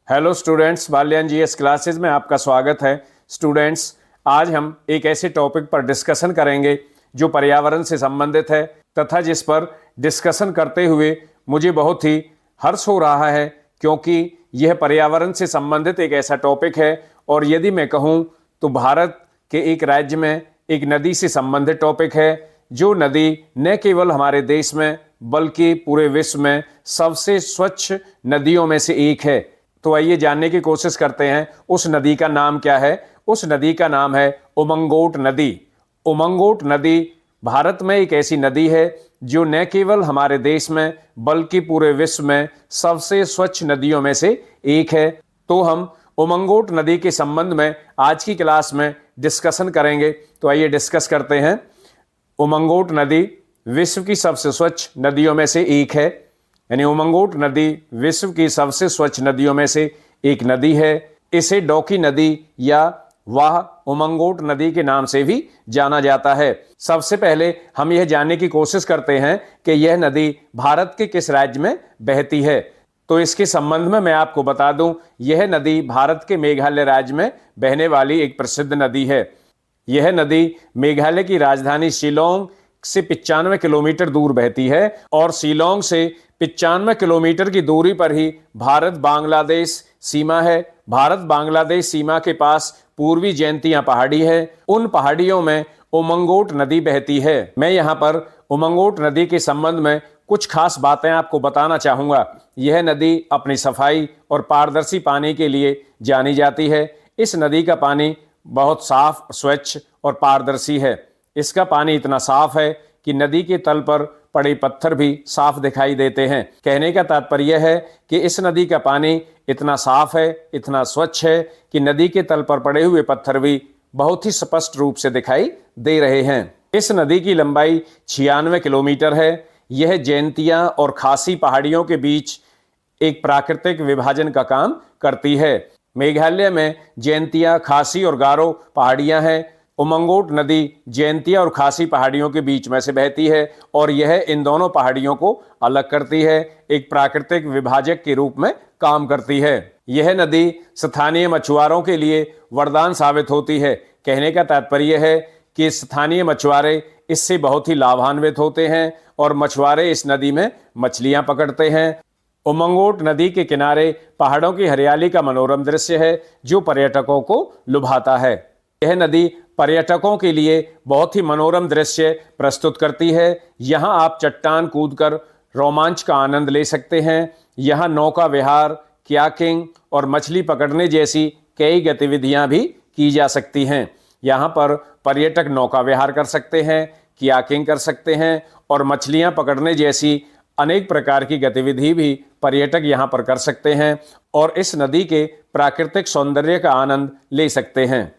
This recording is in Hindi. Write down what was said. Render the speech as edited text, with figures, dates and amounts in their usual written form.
Hello students, Balyan GS classes में आपका स्वागत है। स्टूडेंट्स, आज हम एक ऐसे टॉपिक पर डिस्कशन करेंगे जो पर्यावरण से संबंधित है तथा जिस पर डिस्कशन करते हुए मुझे बहुत ही हर्ष हो रहा है, क्योंकि यह पर्यावरण से संबंधित एक ऐसा टॉपिक है और यदि मैं कहूँ तो भारत के एक राज्य में एक नदी से संबंधित टॉपिक है, जो नदी न केवल हमारे देश में बल्कि पूरे विश्व में सबसे स्वच्छ नदियों में से एक है। तो आइए जानने की कोशिश करते हैं उस नदी का नाम क्या है। उस नदी का नाम है उमंगोट नदी। उमंगोट नदी भारत में एक ऐसी नदी है जो न केवल हमारे देश में बल्कि पूरे विश्व में सबसे स्वच्छ नदियों में से एक है। तो हम उमंगोट नदी के संबंध में आज की क्लास में डिस्कशन करेंगे। तो आइए डिस्कस करते हैं। उमंगोट नदी विश्व की सबसे स्वच्छ नदियों में से एक है, यानी उमंगोट नदी विश्व की सबसे स्वच्छ नदियों में से एक नदी है। इसे डोकी नदी या वाह उमंगोट नदी के नाम से भी जाना जाता है। सबसे पहले हम यह जानने की कोशिश करते हैं कि यह नदी भारत के किस राज्य में बहती है। तो इसके संबंध में मैं आपको बता दूं, यह नदी भारत के मेघालय राज्य में बहने वाली एक प्रसिद्ध नदी है। यह नदी मेघालय की राजधानी शिलोंग से 95 किलोमीटर दूर बहती है और शिलोंग से 95 किलोमीटर की दूरी पर ही भारत बांग्लादेश सीमा है। भारत बांग्लादेश सीमा के पास पूर्वी जैंतिया पहाड़ी है। उन पहाड़ियों में उमंगोट नदी बहती है। मैं यहाँ पर उमंगोट नदी के संबंध में कुछ खास बातें आपको बताना चाहूँगा। यह नदी अपनी सफाई और पारदर्शी पानी के लिए जानी जाती है। इस नदी का पानी बहुत साफ, स्वच्छ और पारदर्शी है। इसका पानी इतना साफ है कि नदी के तल पर पड़े पत्थर भी साफ दिखाई देते हैं। कहने का तात्पर्य है कि इस नदी का पानी इतना साफ है, इतना स्वच्छ है कि नदी के तल पर पड़े हुए पत्थर भी बहुत ही स्पष्ट रूप से दिखाई दे रहे हैं। इस नदी की लंबाई 96 किलोमीटर है। यह जैंतिया और खासी पहाड़ियों के बीच एक प्राकृतिक विभाजन का काम करती है। मेघालय में जैंतिया, खासी और गारो पहाड़ियां हैं। उमंगोट नदी जैंतिया और खासी पहाड़ियों के बीच में से बहती है और यह इन दोनों पहाड़ियों को अलग करती है, एक प्राकृतिक विभाजक के रूप में काम करती है। यह नदी स्थानीय मछुआरों के लिए वरदान साबित होती है। कहने का तात्पर्य है कि स्थानीय मछुआरे इससे बहुत ही लाभान्वित होते हैं और मछुआरे इस नदी में मछलियां पकड़ते हैं। उमंगोट नदी के किनारे पहाड़ों की हरियाली का मनोरम दृश्य है जो पर्यटकों को लुभाता है। यह नदी पर्यटकों के लिए बहुत ही मनोरम दृश्य प्रस्तुत करती है। यहाँ आप चट्टान कूदकर रोमांच का आनंद ले सकते हैं। यहाँ नौका विहार, कयाकिंग और मछली पकड़ने जैसी कई गतिविधियाँ भी की जा सकती हैं। यहाँ पर पर्यटक नौका विहार कर सकते हैं, कयाकिंग कर सकते हैं और मछलियाँ पकड़ने जैसी अनेक प्रकार की गतिविधि भी पर्यटक यहाँ पर कर सकते हैं और इस नदी के प्राकृतिक सौंदर्य का आनंद ले सकते हैं।